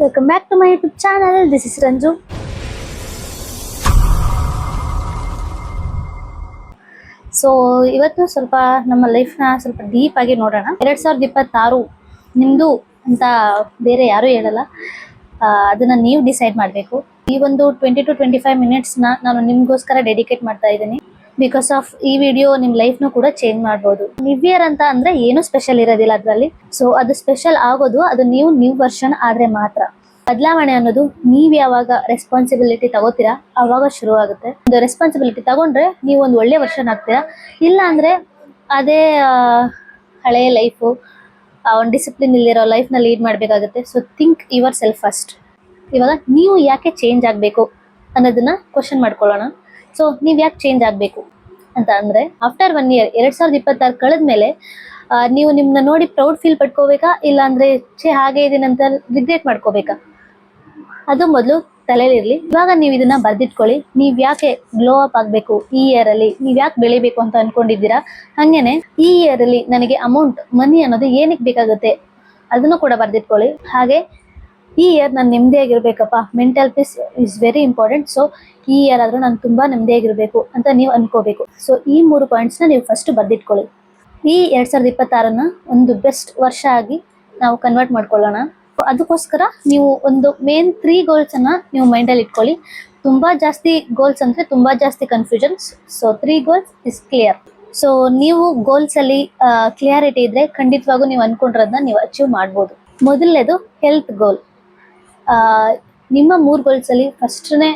Welcome back to my YouTube channel. This is Ranju. So ಇವತ್ತು ಸ್ವಲ್ಪ ನಮ್ಮ ಲೈಫ್ನ ಸ್ವಲ್ಪ ಡೀಪ್ ಆಗಿ ನೋಡೋಣ. 2026 ನಿಮ್ಮದು ಅಂತ ಬೇರೆ ಯಾರೂ ಹೇಳಲ್ಲ. ಅದನ್ನ ನೀವು ಡಿಸೈಡ್ ಮಾಡಬೇಕು. ಈ ಒಂದು 20 to 25 minutes ನಾನು ನಿಮಗೋಸ್ಕರ ಡೆಡಿಕೇಟ್ ಮಾಡ್ತಾ ಇದ್ದೀನಿ. ಬಿಕಾಸ್ ಆಫ್ ಈ ವಿಡಿಯೋ ನಿಮ್ಮ ಲೈಫ್ನು ಕೂಡ ಚೇಂಜ್ ಮಾಡ್ಬೋದು. ನ್ಯೂ ಇಯರ್ ಅಂತ ಅಂದ್ರೆ ಏನು ಸ್ಪೆಷಲ್ ಇರೋದಿಲ್ಲ ಅದರಲ್ಲಿ. ಸೊ ಅದು ಸ್ಪೆಷಲ್ ಆಗೋದು ಅದು ನೀವು ನ್ಯೂ ವರ್ಷನ್ ಆದ್ರೆ ಮಾತ್ರ. ಬದಲಾವಣೆ ಅನ್ನೋದು ನೀವ್ ಯಾವಾಗ ರೆಸ್ಪಾನ್ಸಿಬಿಲಿಟಿ ತಗೋತೀರಾ ಅವಾಗ ಶುರು ಆಗುತ್ತೆ. ಒಂದು ರೆಸ್ಪಾನ್ಸಿಬಿಲಿಟಿ ತಗೊಂಡ್ರೆ ನೀವು ಒಂದು ಒಳ್ಳೆ ವರ್ಷನ್ ಆಗ್ತೀರಾ. ಇಲ್ಲ ಅಂದ್ರೆ ಅದೇ ಹಳೆಯ ಲೈಫು, ಒಂದು ಡಿಸಿಪ್ಲಿನ್ ಇಲ್ಲಿರೋ ಲೈಫ್ನ ಲೀಡ್ ಮಾಡಬೇಕಾಗುತ್ತೆ. So think your self first. ಇವಾಗ ನೀವು ಯಾಕೆ ಚೇಂಜ್ ಆಗಬೇಕು ಅನ್ನೋದನ್ನ ಕ್ವಶನ್ ಮಾಡ್ಕೊಳ್ಳೋಣ. ಸೊ ನೀವು ಯಾಕೆ ಚೇಂಜ್ ಆಗಬೇಕು ಅಂತ ಅಂದ್ರೆ ಆಫ್ಟರ್ 1 year 2026 ಕಳೆದ್ಮೇಲೆ ನೀವು ನಿಮ್ಮನ್ನ ನೋಡಿ ಪ್ರೌಡ್ ಫೀಲ್ ಪಡ್ಕೋಬೇಕಾ, ಇಲ್ಲ ಅಂದ್ರೆ ಹಾಗೆ ಇದೀನಿ ಅಂತ ರಿಗ್ರೆಟ್ ಮಾಡ್ಕೋಬೇಕಾ, ಅದು ಮೊದಲು ತಲೆಯಲ್ಲಿರ್ಲಿ. ಇವಾಗ ನೀವು ಇದನ್ನ ಬರ್ದಿಟ್ಕೊಳ್ಳಿ. ನೀವ್ ಯಾಕೆ ಗ್ಲೋ ಅಪ್ ಆಗ್ಬೇಕು ಈ ಇಯರ್ ಅಲ್ಲಿ, ನೀವ್ ಯಾಕೆ ಬೆಳಿಬೇಕು ಅಂತ ಅನ್ಕೊಂಡಿದ್ದೀರಾ. ಹಂಗೇನೆ ಈ ಇಯರ್ ಅಲ್ಲಿ ನನಗೆ ಅಮೌಂಟ್ ಮನಿ ಅನ್ನೋದು ಏನಕ್ಕೆ ಬೇಕಾಗುತ್ತೆ ಅದನ್ನು ಕೂಡ ಬರ್ದಿಟ್ಕೊಳ್ಳಿ. ಹಾಗೆ ಈ ಇಯರ್ ನಾನು ನೆಮ್ಮದಿಯಾಗಿರ್ಬೇಕಪ್ಪ, mental peace is very important. So ಈ ಇಯರ್ ಆದ್ರೂ ನಾನು ತುಂಬಾ ನೆಮ್ಮದಿಯಾಗಿರ್ಬೇಕು ಅಂತ ನೀವು ಅನ್ಕೋಬೇಕು. ಸೊ ಈ 3 ಪಾಯಿಂಟ್ಸ್ನ ನೀವು ಫಸ್ಟ್ ಬರ್ದಿಟ್ಕೊಳ್ಳಿ. ಈ 2026ನ ಒಂದು ಬೆಸ್ಟ್ ವರ್ಷ ಆಗಿ ನಾವು ಕನ್ವರ್ಟ್ ಮಾಡ್ಕೊಳ್ಳೋಣ. ಅದಕ್ಕೋಸ್ಕರ ನೀವು ಒಂದು ಮೇನ್ 3 ಗೋಲ್ಸ್ ಅನ್ನ ನೀವು ಮೈಂಡಲ್ಲಿ ಇಟ್ಕೊಳ್ಳಿ. ತುಂಬಾ ಜಾಸ್ತಿ ಗೋಲ್ಸ್ ಅಂದ್ರೆ ತುಂಬಾ ಜಾಸ್ತಿ confusions. So 3 goals is clear. So ನೀವು ಗೋಲ್ಸ್ ಅಲ್ಲಿ ಕ್ಲಿಯಾರಿಟಿ ಇದ್ರೆ ಖಂಡಿತವಾಗೂ ನೀವು ಅನ್ಕೊಂಡಿರೋದನ್ನ ನೀವು ಅಚೀವ್ ಮಾಡ್ಬೋದು. ಮೊದಲನೇದು ಹೆಲ್ತ್ ಗೋಲ್. ನಿಮ್ಮ 3 ಗೋಲ್ಸ್ ಅಲ್ಲಿ ಫಸ್ಟ್ನೇ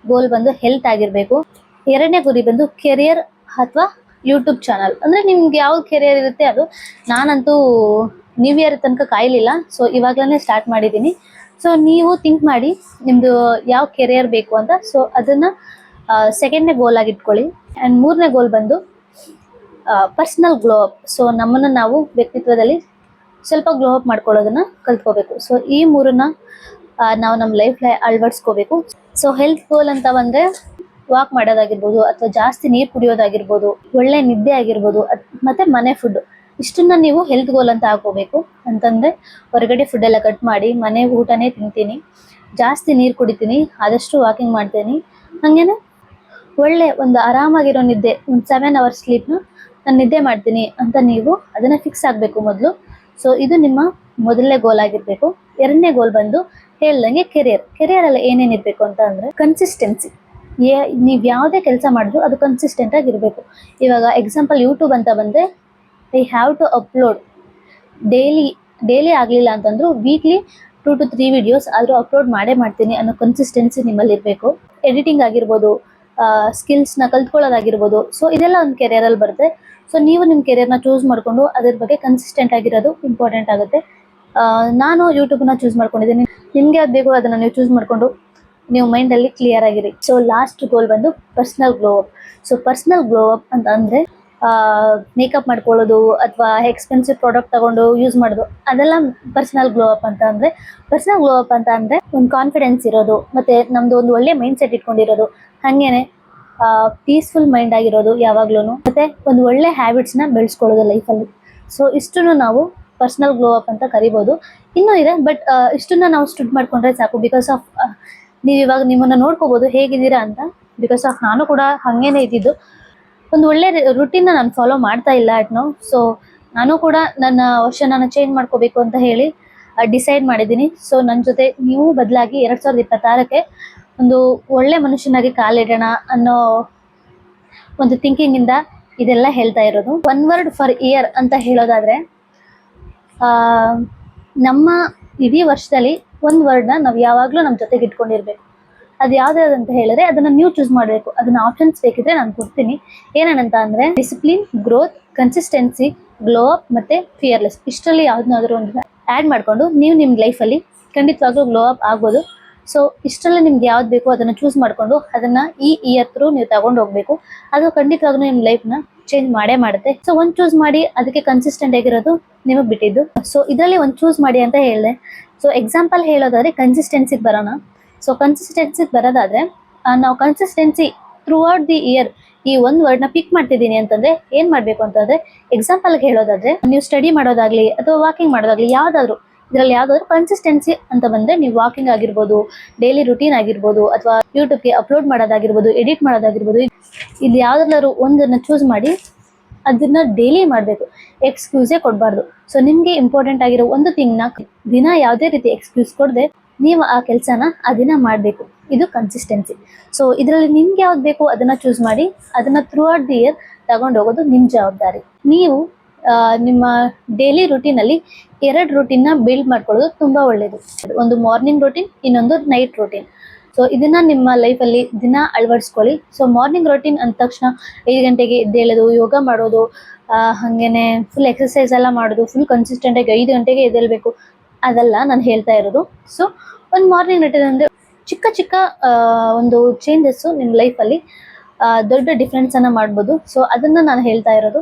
ಗೋಲ್ ಬಂದು ಹೆಲ್ತ್ ಆಗಿರ್ಬೇಕು. ಎರಡನೇ ಗುರಿ ಬಂದು ಕೆರಿಯರ್ ಅಥವಾ ಯೂಟ್ಯೂಬ್ ಚಾನಲ್. ಅಂದ್ರೆ ನಿಮ್ಗೆ ಯಾವ ಕೆರಿಯರ್ ಇರುತ್ತೆ ಅದು. ನಾನಂತೂ ನ್ಯೂ ಇಯರ್ ತನಕ ಕಾಯಲಿಲ್ಲ. ಸೊ ಇವಾಗ್ಲೇ ಸ್ಟಾರ್ಟ್ ಮಾಡಿದ್ದೀನಿ. ಸೊ ನೀವು ಥಿಂಕ್ ಮಾಡಿ ನಿಮ್ದು ಯಾವ ಕೆರಿಯರ್ ಬೇಕು ಅಂತ. ಸೊ ಅದನ್ನ ಸೆಕೆಂಡ್ನೇ ಗೋಲ್ ಆಗಿ ಇಟ್ಕೊಳ್ಳಿ. ಆ್ಯಂಡ್ 3ನೇ ಗೋಲ್ ಬಂದು ಪರ್ಸನಲ್ ಗ್ಲೋ ಅಪ್. ಸೊ ನಮ್ಮನ್ನು ನಾವು ವ್ಯಕ್ತಿತ್ವದಲ್ಲಿ ಸ್ವಲ್ಪ ಗ್ಲೋ ಅಪ್ ಮಾಡ್ಕೊಳ್ಳೋದನ್ನ ಕಲ್ತ್ಕೋಬೇಕು. ಸೊ ಈ 3ನ್ನ ನಾವು ನಮ್ಮ ಲೈಫ್ ಅಳವಡಿಸ್ಕೋಬೇಕು. ಸೊ ಹೆಲ್ತ್ ಗೋಲ್ ಅಂತ ಬಂದ್ರೆ ವಾಕ್ ಮಾಡೋದಾಗಿರ್ಬೋದು, ಅಥವಾ ಜಾಸ್ತಿ ನೀರು ಕುಡಿಯೋದಾಗಿರ್ಬೋದು, ಒಳ್ಳೆ ನಿದ್ದೆ ಆಗಿರ್ಬೋದು, ಮತ್ತೆ ಮನೆ ಫುಡ್. ಇಷ್ಟನ್ನ ನೀವು ಹೆಲ್ತ್ ಗೋಲ್ ಅಂತ ಹಾಕೋಬೇಕು. ಅಂತಂದ್ರೆ ಹೊರಗಡೆ ಫುಡ್ ಎಲ್ಲ ಕಟ್ ಮಾಡಿ ಮನೆ ಊಟನೇ ತಿಂತೀನಿ, ಜಾಸ್ತಿ ನೀರು ಕುಡಿತೀನಿ, ಆದಷ್ಟು ವಾಕಿಂಗ್ ಮಾಡ್ತೀನಿ, ಹಾಗೇನೆ ಒಳ್ಳೆ ಒಂದು ಆರಾಮಾಗಿರೋ ನಿದ್ದೆ, ಒಂದು 7 hours ಸ್ಲೀಪ್ನ ನಾನು ನಿದ್ದೆ ಮಾಡ್ತೀನಿ ಅಂತ ನೀವು ಅದನ್ನ ಫಿಕ್ಸ್ ಆಗಬೇಕು ಮೊದಲು. ಸೊ ಇದು ನಿಮ್ಮ ಮೊದಲನೇ ಗೋಲ್ ಆಗಿರ್ಬೇಕು. ಎರಡನೇ ಗೋಲ್ ಬಂದು ಹೇಳ್ದಂಗೆ ಕೆರಿಯರ್ ಅಲ್ಲಿ ಏನೇನು ಇರಬೇಕು ಅಂತ ಅಂದ್ರೆ ಕನ್ಸಿಸ್ಟೆನ್ಸಿ. ನೀವು ಯಾವುದೇ ಕೆಲಸ ಮಾಡಿದ್ರು ಅದು ಕನ್ಸಿಸ್ಟೆಂಟ್ ಆಗಿರಬೇಕು. ಇವಾಗ ಎಕ್ಸಾಂಪಲ್ ಯೂಟ್ಯೂಬ್ ಅಂತ ಬಂದ್ರೆ I have to upload daily ಆಗಲಿಲ್ಲ ಅಂತಂದ್ರು ವೀಕ್ಲಿ 2 to 3 ವಿಡಿಯೋಸ್ ಆದರೂ ಅಪ್ಲೋಡ್ ಮಾಡೇ ಮಾಡ್ತೀನಿ ಅನ್ನೋ ಕನ್ಸಿಸ್ಟೆನ್ಸಿ ನಿಮ್ಮಲ್ಲಿ ಇರಬೇಕು. ಎಡಿಟಿಂಗ್ ಆಗಿರ್ಬೋದು, ಸ್ಕಿಲ್ಸ್ನ ಕಲ್ತ್ಕೊಳ್ಳೋದಾಗಿರ್ಬೋದು. ಸೊ ಇದೆಲ್ಲ ಒಂದು ಕೆರಿಯರಲ್ಲಿ ಬರುತ್ತೆ. ಸೊ ನೀವು ನಿಮ್ಮ ಕೆರಿಯರ್ನ ಚೂಸ್ ಮಾಡಿಕೊಂಡು ಅದ್ರ ಬಗ್ಗೆ ಕನ್ಸಿಸ್ಟೆಂಟ್ ಆಗಿರೋದು ಇಂಪಾರ್ಟೆಂಟ್ ಆಗುತ್ತೆ. ನಾನು ಯೂಟ್ಯೂಬ್ನ ಚೂಸ್ ಮಾಡ್ಕೊಂಡಿದ್ದೀನಿ. ನಿಮ್ಗೆ ಯಾವ್ದು ಬೇಕು ಅದನ್ನು ನೀವು ಚೂಸ್ ಮಾಡಿಕೊಂಡು ನೀವು ಮೈಂಡಲ್ಲಿ ಕ್ಲಿಯರ್ ಆಗಿರಿ. ಸೊ ಲಾಸ್ಟ್ ಗೋಲ್ ಬಂದು personal glow up. So personal glow up ಅಂತ ಅಂದರೆ ಮೇಕಪ್ ಮಾಡ್ಕೊಳ್ಳೋದು ಅಥವಾ ಎಕ್ಸ್ಪೆನ್ಸಿವ್ ಪ್ರಾಡಕ್ಟ್ ತಗೊಂಡು ಯೂಸ್ ಮಾಡೋದು, ಅದೆಲ್ಲ ಪರ್ಸನಲ್ ಗ್ಲೋ ಅಪ್ ಅಂತ ಅಂದರೆ. ಪರ್ಸನಲ್ ಗ್ಲೋ ಅಪ್ ಅಂತ ಅಂದರೆ ಒಂದು ಕಾನ್ಫಿಡೆನ್ಸ್ ಇರೋದು, ಮತ್ತು ನಮ್ಮದು ಒಂದು ಒಳ್ಳೆ ಮೈಂಡ್ ಸೆಟ್ ಇಟ್ಕೊಂಡಿರೋದು, ಹಾಗೇನೆ ಪೀಸ್ಫುಲ್ ಮೈಂಡ್ ಆಗಿರೋದು ಯಾವಾಗ್ಲೂ, ಮತ್ತು ಒಂದು ಒಳ್ಳೆ ಹ್ಯಾಬಿಟ್ಸ್ನ ಬೆಳೆಸ್ಕೊಳ್ಳೋದು ಲೈಫಲ್ಲಿ. ಸೊ ಇಷ್ಟನ್ನು ನಾವು ಪರ್ಸನಲ್ ಗ್ಲೋ ಅಪ್ ಅಂತ ಕರಿಬೋದು. ಇನ್ನೂ ಇದೆ, ಬಟ್ ಇಷ್ಟನ್ನ ನಾವು ಸ್ಟುಡ್ ಮಾಡ್ಕೊಂಡ್ರೆ ಸಾಕು. ಬಿಕಾಸ್ ಆಫ್ ನೀವು ಇವಾಗ ನಿಮ್ಮನ್ನು ನೋಡ್ಕೋಬೋದು ಹೇಗಿದ್ದೀರಾ ಅಂತ. ಬಿಕಾಸ್ ಆಫ್ ನಾನು ಕೂಡ ಹಾಗೇನೆ ಇದ್ದಿದ್ದು. ಒಂದು ಒಳ್ಳೆ ರುಟೀನ್ನ ನಾನು ಫಾಲೋ ಮಾಡ್ತಾ ಇಲ್ಲ ಅಟ್ ನೌ. ಸೊ ನಾನು ಕೂಡ ನನ್ನ ವರ್ಷನ ಚೇಂಜ್ ಮಾಡ್ಕೋಬೇಕು ಅಂತ ಹೇಳಿ ಡಿಸೈಡ್ ಮಾಡಿದ್ದೀನಿ. ಸೊ ನನ್ನ ಜೊತೆ ನೀವು ಬದಲಾಗಿ 2026ಕ್ಕೆ ಒಂದು ಒಳ್ಳೆ ಮನುಷ್ಯನಾಗಿ ಕಾಲಿಡೋಣ ಅನ್ನೋ ಒಂದು ಥಿಂಕಿಂಗಿಂದ ಇದೆಲ್ಲ ಹೇಳ್ತಾ ಇರೋದು. 1 word ಫಾರ್ ಇಯರ್ ಅಂತ ಹೇಳೋದಾದ್ರೆ, ನಮ್ಮ ಇಡೀ ವರ್ಷದಲ್ಲಿ 1 wordನ ನಾವು ಯಾವಾಗಲೂ ನಮ್ಮ ಜೊತೆಗೆ ಇಟ್ಕೊಂಡಿರ್ಬೇಕು. ಅದು ಯಾವ್ದಾದಂತ ಹೇಳಿದ್ರೆ ಅದನ್ನ ನೀವು ಚೂಸ್ ಮಾಡಬೇಕು. ಅದನ್ನ ಆಪ್ಷನ್ಸ್ ಬೇಕಿದ್ರೆ ನಾನು ಕೊಡ್ತೀನಿ. ಏನಂತ ಅಂದ್ರೆ discipline, growth, consistency, glow up ಮತ್ತೆ ಫಿಯರ್ಲೆಸ್. ಇಷ್ಟರಲ್ಲಿ ಯಾವ್ದನ್ನಾದ್ರೂ ಒಂದು ಆ್ಯಡ್ ಮಾಡ್ಕೊಂಡು ನೀವು ನಿಮ್ಮ ಲೈಫಲ್ಲಿ ಖಂಡಿತವಾಗ್ಲೂ ಗ್ಲೋ ಅಪ್ ಆಗ್ಬೋದು. ಸೊ ಇಷ್ಟರಲ್ಲಿ ನಿಮ್ಗೆ ಯಾವ್ದು ಬೇಕು ಅದನ್ನ ಚೂಸ್ ಮಾಡ್ಕೊಂಡು ಅದನ್ನ ಈ ಇಯರ್ ಥ್ರೂ ನೀವು ತಗೊಂಡು ಹೋಗ್ಬೇಕು. ಅದು ಖಂಡಿತವಾಗ್ಲೂ ನಿಮ್ಮ ಲೈಫ್ನ ಚೇಂಜ್ ಮಾಡೇ ಮಾಡುತ್ತೆ. ಸೊ ಒಂದು ಚೂಸ್ ಮಾಡಿ, ಅದಕ್ಕೆ ಕನ್ಸಿಸ್ಟೆಂಟ್ ಆಗಿರೋದು ನಿಮಗೆ ಬಿಟ್ಟಿದ್ದು. ಸೊ ಇದರಲ್ಲಿ ಒಂದು ಚೂಸ್ ಮಾಡಿ ಅಂತ ಹೇಳಿದೆ. ಸೊ ಎಕ್ಸಾಂಪಲ್ ಹೇಳೋದಾದ್ರೆ ಕನ್ಸಿಸ್ಟೆನ್ಸಿಗೆ ಬರೋಣ. ಸೊ ಕನ್ಸಿಸ್ಟೆನ್ಸಿಗೆ ಬರೋದಾದ್ರೆ ನಾವು consistency through out the year ಈ 1 wordನ ಪಿಕ್ ಮಾಡ್ತಿದ್ದೀನಿ ಅಂತಂದ್ರೆ ಏನ್ ಮಾಡ್ಬೇಕು ಅಂತಂದ್ರೆ, ಎಕ್ಸಾಂಪಲ್ಗೆ ಹೇಳೋದಾದ್ರೆ ನೀವು ಸ್ಟಡಿ ಮಾಡೋದಾಗ್ಲಿ ಅಥವಾ ವಾಕಿಂಗ್ ಮಾಡೋದಾಗ್ಲಿ, ಯಾವ್ದಾದ್ರು ಇದರಲ್ಲಿ ಯಾವ್ದಾದ್ರು ಕನ್ಸಿಸ್ಟೆನ್ಸಿ ಅಂತ ಬಂದ್ರೆ ನೀವು ವಾಕಿಂಗ್ ಆಗಿರ್ಬೋದು, ಡೈಲಿ ರುಟೀನ್ ಆಗಿರ್ಬೋದು, ಅಥವಾ ಯೂಟ್ಯೂಬ್ಗೆ ಅಪ್ಲೋಡ್ ಮಾಡೋದಾಗಿರ್ಬೋದು, ಎಡಿಟ್ ಮಾಡೋದಾಗಿರ್ಬೋದು, ಇದು ಯಾವ್ದಾದ್ರು ಒಂದನ್ನ ಚೂಸ್ ಮಾಡಿ ಅದನ್ನ ಡೈಲಿ ಮಾಡಬೇಕು. ಎಕ್ಸ್ಕ್ಯೂಸೇ ಕೊಡಬಾರ್ದು. ಸೊ ನಿಮ್ಗೆ ಇಂಪಾರ್ಟೆಂಟ್ ಆಗಿರೋ ಒಂದು ಥಿಂಗ್ನ ದಿನ ಯಾವುದೇ ರೀತಿ ಎಕ್ಸ್ಕ್ಯೂಸ್ ಕೊಡದೆ ನೀವು ಆ ಕೆಲಸನ ಆ ದಿನ ಮಾಡಬೇಕು. ಇದು ಕನ್ಸಿಸ್ಟೆನ್ಸಿ. ಸೊ ಇದರಲ್ಲಿ ನಿಮ್ಗೆ ಯಾವ್ದು ಬೇಕು ಅದನ್ನ ಚೂಸ್ ಮಾಡಿ ಅದನ್ನ ಥ್ರೂ ಔಟ್ ದಿ ಇಯರ್ ತಗೊಂಡು ಹೋಗೋದು ನಿಮ್ಮ ಜವಾಬ್ದಾರಿ. ನೀವು ನಿಮ್ಮ ಡೈಲಿ ರುಟೀನಲ್ಲಿ 2 ರೂಟೀನ್ನ ಬಿಲ್ಡ್ ಮಾಡ್ಕೊಳ್ಳೋದು ತುಂಬಾ ಒಳ್ಳೆಯದು. ಒಂದು ಮಾರ್ನಿಂಗ್ ರೂಟೀನ್, ಇನ್ನೊಂದು ನೈಟ್ ರೂಟೀನ್. ಸೊ ಇದನ್ನ ನಿಮ್ಮ ಲೈಫಲ್ಲಿ ದಿನ ಅಳವಡಿಸ್ಕೊಳ್ಳಿ. ಸೊ ಮಾರ್ನಿಂಗ್ ರೂಟೀನ್ ಅಂದ ತಕ್ಷಣ 5 ಗಂಟೆಗೆ ಎದ್ದೇಳೋದು, ಯೋಗ ಮಾಡೋದು, ಹಾಗೇನೆ ಫುಲ್ ಎಕ್ಸಸೈಸ್ ಎಲ್ಲ ಮಾಡೋದು, ಫುಲ್ ಕನ್ಸಿಸ್ಟೆಂಟಾಗಿ 5 ಗಂಟೆಗೆ ಎದ್ದೇಳಬೇಕು, ಅದೆಲ್ಲ ನಾನು ಹೇಳ್ತಾ ಇರೋದು. ಸೊ ಒಂದು ಮಾರ್ನಿಂಗ್ ರೂಟೀನ್ ಅಂದರೆ ಚಿಕ್ಕ ಚಿಕ್ಕ ಒಂದು ಚೇಂಜಸ್ಸು ನಿಮ್ಮ ಲೈಫಲ್ಲಿ ದೊಡ್ಡ ಡಿಫ್ರೆನ್ಸನ್ನು ಮಾಡ್ಬೋದು. ಸೊ ಅದನ್ನು ನಾನು ಹೇಳ್ತಾ ಇರೋದು.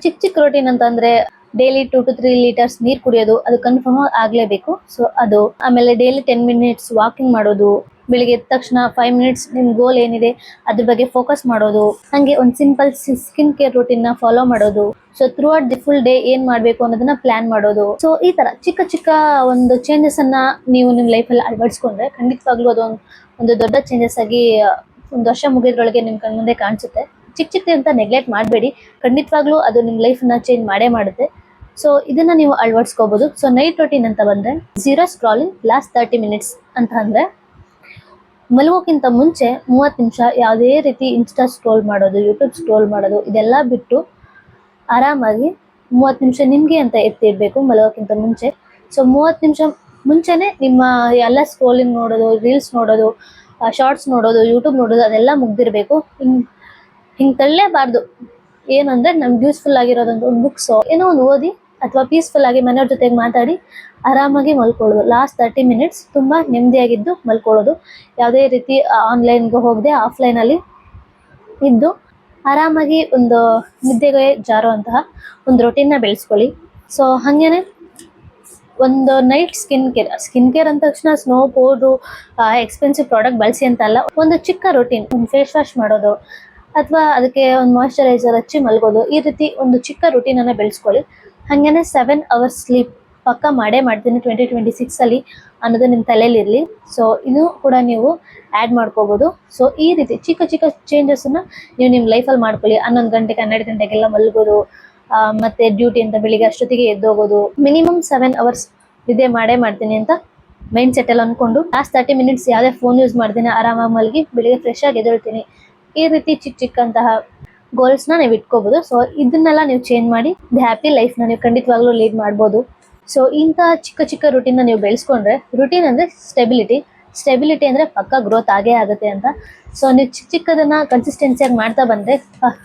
ಚಿಕ್ಕ ಚಿಕ್ಕ ರೂಟೀನ್ ಅಂತಂದರೆ ಡೈಲಿ 2 to 3 ಲೀಟರ್ಸ್ ನೀರು ಕುಡಿಯೋದು, ಅದು ಕನ್ಫರ್ಮ್ ಆಗಲೇಬೇಕು. ಸೊ ಅದು ಆಮೇಲೆ ಡೈಲಿ 10 ಮಿನಿಟ್ಸ್ ವಾಕಿಂಗ್ ಮಾಡೋದು, ಬೆಳಿಗ್ಗೆ ಎದ್ದ ತಕ್ಷಣ 5 ಮಿನಿಟ್ಸ್ ನಿಮ್ಮ ಗೋಲ್ ಏನಿದೆ ಅದ್ರ ಬಗ್ಗೆ ಫೋಕಸ್ ಮಾಡೋದು, ಹಾಗೆ ಒಂದು ಸಿಂಪಲ್ ಸ್ಕಿನ್ ಕೇರ್ ರೂಟೀನ್ನ ಫಾಲೋ ಮಾಡೋದು. So through out the full day ಏನು ಮಾಡಬೇಕು ಅನ್ನೋದನ್ನ ಪ್ಲಾನ್ ಮಾಡೋದು. ಸೊ ಈ ಥರ ಚಿಕ್ಕ ಚಿಕ್ಕ ಒಂದು ಚೇಂಜಸನ್ನು ನೀವು ನಿಮ್ಮ ಲೈಫಲ್ಲಿ ಅಳವಡಿಸ್ಕೊಂಡ್ರೆ ಖಂಡಿತವಾಗ್ಲೂ ಅದು ಒಂದು ದೊಡ್ಡ ಚೇಂಜಸ್ ಆಗಿ ಒಂದು ವರ್ಷ ಮುಗಿದ್ರೊಳಗೆ ನಿಮ್ಮ ಕಣ್ಮುಂದೆ ಕಾಣಿಸುತ್ತೆ. ಚಿಕ್ಕ ಚಿಕ್ಕ ಅಂತ ನೆಗ್ಲೆಕ್ಟ್ ಮಾಡಬೇಡಿ, ಖಂಡಿತವಾಗ್ಲೂ ಅದು ನಿಮ್ಮ ಲೈಫನ್ನ ಚೇಂಜ್ ಮಾಡೇ ಮಾಡುತ್ತೆ. ಸೊ ಇದನ್ನ ನೀವು ಅಳವಡಿಸ್ಕೋಬಹುದು. ಸೊ ನೈಟ್ ರೂಟೀನ್ ಅಂತ ಬಂದ್ರೆ 0 ಸ್ಕ್ರಾಲಿಂಗ್ ಲಾಸ್ಟ್ 30 ಮಿನಿಟ್ಸ್ ಅಂತ ಅಂದ್ರೆ ಮಲಗೋಕ್ಕಿಂತ ಮುಂಚೆ 30 ನಿಮಿಷ ಯಾವುದೇ ರೀತಿ ಇನ್ಸ್ಟಾ ಸ್ಕ್ರೋಲ್ ಮಾಡೋದು, ಯೂಟ್ಯೂಬ್ ಸ್ಕ್ರೋಲ್ ಮಾಡೋದು ಇದೆಲ್ಲ ಬಿಟ್ಟು ಆರಾಮಾಗಿ 30 ನಿಮಿಷ ನಿಮಗೆ ಅಂತ ಎತ್ತಿಡಬೇಕು ಮಲಗೋಕ್ಕಿಂತ ಮುಂಚೆ. ಸೊ 30 ನಿಮಿಷ ಮುಂಚೆನೆ ನಿಮ್ಮ ಎಲ್ಲ ಸ್ಕ್ರೋಲಿಂಗ್ ನೋಡೋದು, ರೀಲ್ಸ್ ನೋಡೋದು, ಶಾರ್ಟ್ಸ್ ನೋಡೋದು, ಯೂಟ್ಯೂಬ್ ನೋಡೋದು ಅದೆಲ್ಲ ಮುಗ್ದಿರಬೇಕು. ಹಿಂಗೆ ತಳ್ಳಲೇಬಾರ್ದು. ಏನಂದ್ರೆ ನಮ್ಗೆ ಯೂಸ್ಫುಲ್ ಆಗಿರೋದೊಂದು ಬುಕ್ಸು ಏನೋ ಒಂದು ಓದಿ ಅಥವಾ ಪೀಸ್ಫುಲ್ ಆಗಿ ಮನೆಯವ್ರ ಜೊತೆಗೆ ಮಾತಾಡಿ ಆರಾಮಾಗಿ ಮಲ್ಕೊಳ್ಳೋದು. ಲಾಸ್ಟ್ 30 ಮಿನಿಟ್ಸ್ ತುಂಬ ನೆಮ್ಮದಿಯಾಗಿದ್ದು ಮಲ್ಕೊಳ್ಳೋದು. ಯಾವುದೇ ರೀತಿ ಆನ್ಲೈನ್ಗೆ ಹೋಗದೆ ಆಫ್ಲೈನಲ್ಲಿ ಇದ್ದು ಆರಾಮಾಗಿ ಒಂದು ನಿದ್ದೆಗೆ ಜಾರುವಂತಹ ಒಂದು ರೊಟೀನ್ನ ಬೆಳೆಸ್ಕೊಳ್ಳಿ. ಸೊ ಹಾಗೇನೆ ಒಂದು ನೈಟ್ ಸ್ಕಿನ್ ಕೇರ್ ಅಂದ ತಕ್ಷಣ ಸ್ನೋ ಪೌಡ್ರು, ಎಕ್ಸ್ಪೆನ್ಸಿವ್ ಪ್ರಾಡಕ್ಟ್ ಬಳಸಿ ಅಂತ ಅಲ್ಲ, ಒಂದು ಚಿಕ್ಕ ರೊಟೀನ್, ಒಂದು ಫೇಸ್ ವಾಶ್ ಮಾಡೋದು ಅಥವಾ ಅದಕ್ಕೆ ಒಂದು ಮಾಯಶ್ಚರೈಸರ್ ಹಚ್ಚಿ ಮಲ್ಗೋದು, ಈ ರೀತಿ ಒಂದು ಚಿಕ್ಕ ರೊಟೀನನ್ನು ಬೆಳೆಸ್ಕೊಳ್ಳಿ. ಹಾಗೇನೆ 7 hours ಸ್ಲೀಪ್ ಪಕ್ಕ ಮಾಡೇ ಮಾಡ್ತೀನಿ 2026 ಅನ್ನೋದು ನಿಮ್ಮ ತಲೆಯಲ್ಲಿರಲಿ. ಸೊ ಇದು ಕೂಡ ನೀವು ಆ್ಯಡ್ ಮಾಡ್ಕೋಬೋದು. ಸೊ ಈ ರೀತಿ ಚಿಕ್ಕ ಚಿಕ್ಕ ಚೇಂಜಸ್ಸನ್ನು ನೀವು ನಿಮ್ಮ ಲೈಫಲ್ಲಿ ಮಾಡ್ಕೊಳ್ಳಿ. 11 ಗಂಟೆಗೆ 12 ಗಂಟೆಗೆಲ್ಲ ಮಲ್ಗೋದು, ಮತ್ತು ಡ್ಯೂಟಿ ಅಂತ ಬೆಳಿಗ್ಗೆ ಅಷ್ಟೊತ್ತಿಗೆ ಎದ್ದೋಗೋದು, ಮಿನಿಮಮ್ 7 hours ನಿದ್ದೆ ಮಾಡೇ ಮಾಡ್ತೀನಿ ಅಂತ ಮೈಂಡ್ ಸೆಟ್ಟಲ್ಲಿ ಅಂದ್ಕೊಂಡು ಲಾಸ್ಟ್ 30 ಮಿನಿಟ್ಸ್ ಯಾವುದೇ ಫೋನ್ ಯೂಸ್ ಮಾಡ್ತೀನಿ, ಆರಾಮಾಗಿ ಮಲಗಿ ಬೆಳಿಗ್ಗೆ ಫ್ರೆಶ್ ಆಗಿ ಎದ್ದೇಳ್ತೀನಿ. ಈ ರೀತಿ ಚಿಕ್ಕ ಚಿಕ್ಕಂತಹ ಗೋಲ್ಸ್ನ ನೀವು ಇಟ್ಕೋಬೋದು. ಸೊ ಇದನ್ನೆಲ್ಲ ನೀವು ಚೇಂಜ್ ಮಾಡಿ ಹ್ಯಾಪಿ ಲೈಫ್ನ ನೀವು ಖಂಡಿತವಾಗ್ಲೂ ಲೀಡ್ ಮಾಡ್ಬೋದು. ಸೊ ಇಂಥ ಚಿಕ್ಕ ಚಿಕ್ಕ ರೂಟೀನ್ನ ನೀವು ಬೆಳೆಸ್ಕೊಂಡ್ರೆ, ರೂಟೀನ್ ಅಂದರೆ ಸ್ಟೆಬಿಲಿಟಿ ಅಂದರೆ ಪಕ್ಕ ಗ್ರೋತ್ ಆಗೇ ಆಗುತ್ತೆ ಅಂತ. ಸೊ ನೀವು ಚಿಕ್ಕ ಚಿಕ್ಕದನ್ನು ಕನ್ಸಿಸ್ಟೆನ್ಸಿಯಾಗಿ ಮಾಡ್ತಾ ಬಂದರೆ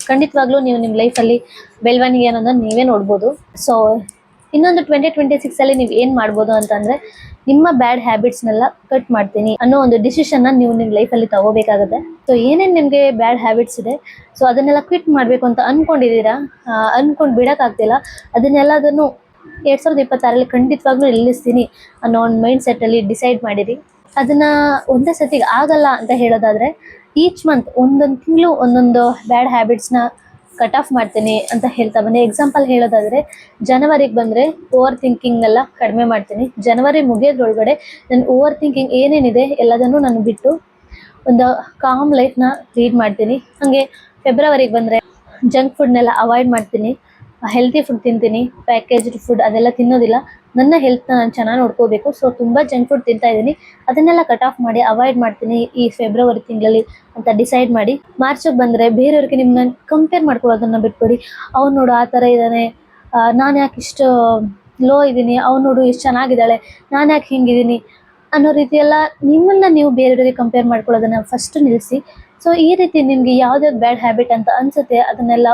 ಖಂಡಿತವಾಗ್ಲೂ ನೀವು ನಿಮ್ಮ ಲೈಫಲ್ಲಿ ಬೆಳವಣಿಗೆ ಅನ್ನೋದನ್ನು ನೀವೇ ನೋಡ್ಬೋದು. ಸೊ ಇನ್ನೊಂದು 2026 ನೀವು ಏನು ಮಾಡ್ಬೋದು ಅಂತಂದರೆ, ನಿಮ್ಮ ಬ್ಯಾಡ್ ಹ್ಯಾಬಿಟ್ಸ್ನೆಲ್ಲ ಕಟ್ ಮಾಡ್ತೀನಿ ಅನ್ನೋ ಒಂದು ಡಿಸಿಷನ್ನ ನೀವು ನಿಮ್ಮ ಲೈಫಲ್ಲಿ ತಗೋಬೇಕಾಗುತ್ತೆ. ಸೊ ಏನೇನು ನಿಮಗೆ ಬ್ಯಾಡ್ ಹ್ಯಾಬಿಟ್ಸ್ ಇದೆ, ಸೊ ಅದನ್ನೆಲ್ಲ ಕ್ವಿಟ್ ಮಾಡಬೇಕು ಅಂತ ಅಂದ್ಕೊಂಡಿದ್ದೀರಾ, ಅಂದ್ಕೊಂಡು ಬಿಡೋಕ್ಕಾಗ್ತಿಲ್ಲ, ಅದನ್ನೆಲ್ಲದನ್ನು 2026 ಖಂಡಿತವಾಗ್ಲೂ ನಿಲ್ಲಿಸ್ತೀನಿ ಅನ್ನೋ ಒಂದು ಮೈಂಡ್ ಸೆಟ್ಟಲ್ಲಿ ಡಿಸೈಡ್ ಮಾಡಿರಿ. ಅದನ್ನು ಒಂದೇ ಸತಿಗೆ ಆಗಲ್ಲ ಅಂತ ಹೇಳೋದಾದರೆ ಈಚ್ ಮಂತ್ ಒಂದೊಂದು ತಿಂಗಳು ಒಂದೊಂದು ಬ್ಯಾಡ್ ಹ್ಯಾಬಿಟ್ಸ್ನ ಕಟ್ ಆಫ್ ಮಾಡ್ತೀನಿ ಅಂತ ಹೇಳ್ತಾ ಬನ್ನಿ. ಎಕ್ಸಾಂಪಲ್ ಹೇಳೋದಾದರೆ ಜನವರಿಗೆ ಬಂದರೆ ಓವರ್ ಥಿಂಕಿಂಗ್ ಎಲ್ಲ ಕಡಿಮೆ ಮಾಡ್ತೀನಿ. ಜನವರಿ ಮುಗಿಯೋದ್ರೊಳಗಡೆ ನನ್ನ ಓವರ್ ಥಿಂಕಿಂಗ್ ಏನೇನಿದೆ ಎಲ್ಲದನ್ನು ನಾನು ಬಿಟ್ಟು ಒಂದು ಕಾಮ್ ಲೈಫ್ನ ಲೀಡ್ ಮಾಡ್ತೀನಿ. ಹಾಗೆ ಫೆಬ್ರವರಿಗೆ ಬಂದರೆ ಜಂಕ್ ಫುಡ್ನೆಲ್ಲ ಅವಾಯ್ಡ್ ಮಾಡ್ತೀನಿ, ಹೆಲ್ತಿ ಫುಡ್ ತಿಂತೀನಿ, ಪ್ಯಾಕೇಜ್ಡ್ ಫುಡ್ ಅದೆಲ್ಲ ತಿನ್ನೋದಿಲ್ಲ. ನನ್ನ ಹೆಲ್ತ್ನ ನಾನು ಚೆನ್ನಾಗಿ ನೋಡ್ಕೋಬೇಕು. ಸೊ ತುಂಬ ಜಂಕ್ ಫುಡ್ ತಿಂತಾ ಇದ್ದೀನಿ, ಅದನ್ನೆಲ್ಲ ಕಟ್ ಆಫ್ ಮಾಡಿ ಅವಾಯ್ಡ್ ಮಾಡ್ತೀನಿ ಈ ಫೆಬ್ರವರಿ ತಿಂಗಳಲ್ಲಿ ಅಂತ ಡಿಸೈಡ್ ಮಾಡಿ. ಮಾರ್ಚಿಗೆ ಬಂದರೆ ಬೇರೆಯವ್ರಿಗೆ ನಿಮ್ಮನ್ನ ಕಂಪೇರ್ ಮಾಡ್ಕೊಳ್ಳೋದನ್ನು ಬಿಟ್ಬಿಡಿ. ಅವ್ನು ನೋಡು ಆ ಥರ ಇದ್ದಾನೆ, ನಾನು ಯಾಕೆ ಇಷ್ಟು ಲೋ ಇದ್ದೀನಿ, ಅವ್ನು ನೋಡು ಎಷ್ಟು ಚೆನ್ನಾಗಿದ್ದಾಳೆ, ನಾನು ಯಾಕೆ ಹಿಂಗಿದ್ದೀನಿ ಅನ್ನೋ ರೀತಿಯೆಲ್ಲ ನಿಮ್ಮನ್ನು ನೀವು ಬೇರೆಯವ್ರಿಗೆ ಕಂಪೇರ್ ಮಾಡ್ಕೊಳ್ಳೋದನ್ನು ಫಸ್ಟ್ ನಿಲ್ಲಿಸಿ. ಸೊ ಈ ರೀತಿ ನಿಮಗೆ ಯಾವುದೇ ಬ್ಯಾಡ್ ಹ್ಯಾಬಿಟ್ ಅಂತ ಅನಿಸುತ್ತೆ ಅದನ್ನೆಲ್ಲ